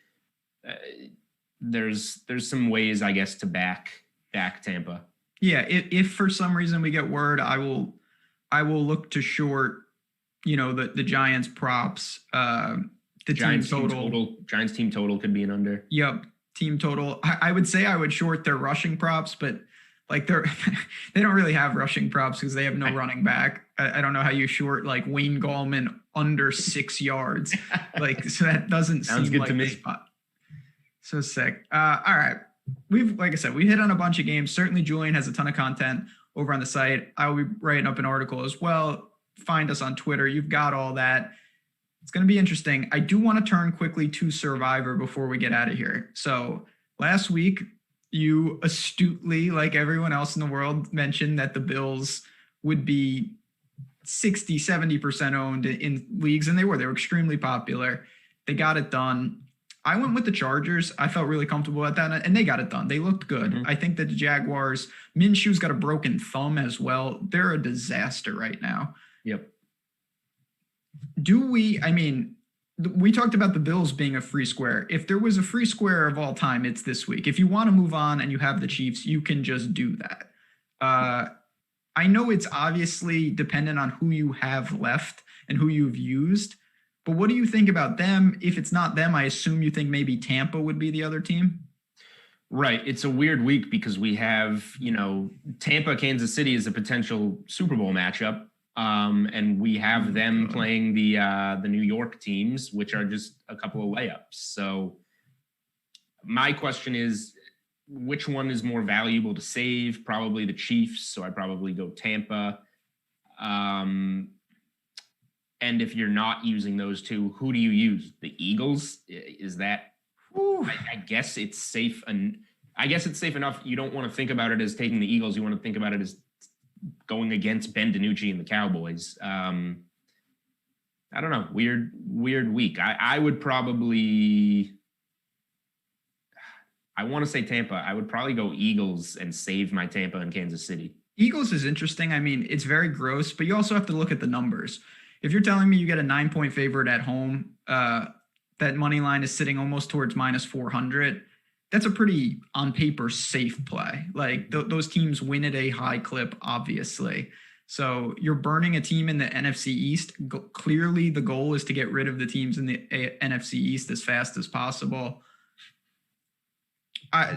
There's some ways, I guess, to back Tampa. Yeah, if for some reason we get word, I will look to short, the Giants props. The Giants team total. Giants team total could be an under. Yep, team total. I would say I would short their rushing props, but Like they don't really have rushing props because they have no running back. I don't know how you short like Wayne Gallman under 6 yards. Like, so that doesn't Sounds seem good like to a me. spot. So sick. All right. Like I said, we hit on a bunch of games. Certainly Julian has a ton of content over on the site. I will be writing up an article as well. Find us on Twitter. You've got all that. It's going to be interesting. I do want to turn quickly to Survivor before we get out of here. So last week, you astutely, like everyone else in the world, mentioned that the Bills would be 60, 70% owned in leagues, and they were extremely popular. They got it done. I went with the Chargers. I felt really comfortable at that, and they got it done. They looked good. Mm-hmm. I think that the Jaguars, Minshew's got a broken thumb as well. They're a disaster right now. Yep. We talked about the Bills being a free square. If there was a free square of all time, it's this week. If you want to move on and you have the Chiefs, you can just do that. I know it's obviously dependent on who you have left and who you've used, but what do you think about them? If it's not them, I assume you think maybe Tampa would be the other team. Right. It's a weird week because we have, Tampa, Kansas City is a potential Super Bowl matchup. And we have them playing the New York teams, which are just a couple of layups. So my question is, which one is more valuable to save? Probably the Chiefs. So I'd probably go Tampa. And if you're not using those two, who do you use? The Eagles? Is that, I guess it's safe. And I guess it's safe enough. You don't want to think about it as taking the Eagles. You want to think about it as going against Ben DiNucci and the Cowboys. I don't know. Weird week. I would probably, I want to say Tampa. I would probably go Eagles and save my Tampa and Kansas City. Eagles is interesting. I mean, it's very gross, but you also have to look at the numbers. If you're telling me you get a 9-point favorite at home, that money line is sitting almost towards minus 400. That's a pretty, on paper, safe play. Like those teams win at a high clip, obviously. So you're burning a team in the NFC East. Clearly, the goal is to get rid of the teams in the NFC East as fast as possible.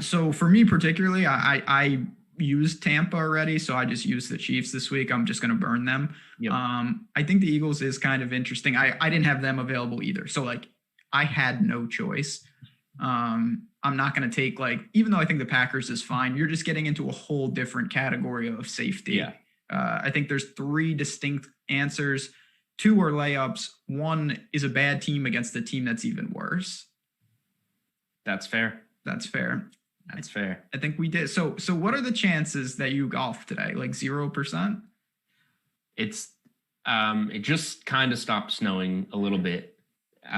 So for me particularly, I used Tampa already, so I just used the Chiefs this week. I'm just going to burn them. Yep. I think the Eagles is kind of interesting. I didn't have them available either. So I had no choice. I'm not going to take even though I think the Packers is fine, you're just getting into a whole different category of safety. Yeah. I think there's 3 distinct answers. 2 are layups. 1 is a bad team against a team that's even worse. That's fair. I think we did. So what are the chances that you golfed today? 0%? It's it just kind of stopped snowing a little bit. It's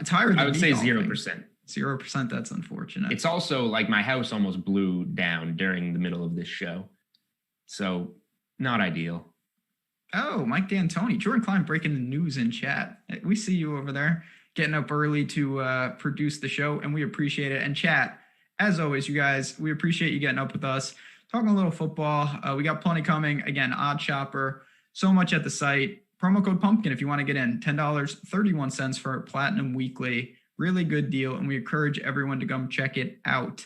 higher than I would say golfing. 0%. 0%. That's unfortunate. It's also my house almost blew down during the middle of this show. So not ideal. Oh, Mike D'Antoni, Jordan Klein breaking the news in chat. We see you over there getting up early to produce the show, and we appreciate it. And chat, as always, you guys, we appreciate you getting up with us, talking a little football. We got plenty coming. Again, Oddsshopper, so much at the site. Promo code PUMPKIN if you want to get in. $10.31 for Platinum Weekly. Really good deal, and we encourage everyone to come check it out.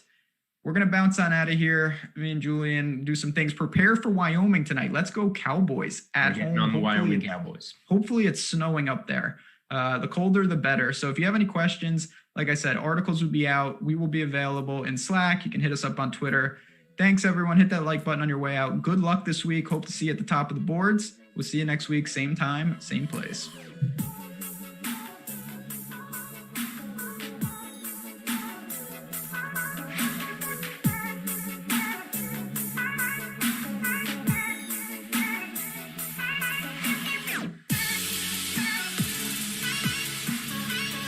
We're going to bounce on out of here. Me and Julian do some things. Prepare for Wyoming tonight. Let's go Cowboys at home. On the Wyoming Cowboys. Hopefully it's snowing up there. The colder, the better. So if you have any questions, like I said, articles will be out. We will be available in Slack. You can hit us up on Twitter. Thanks, everyone. Hit that like button on your way out. Good luck this week. Hope to see you at the top of the boards. We'll see you next week. Same time, same place.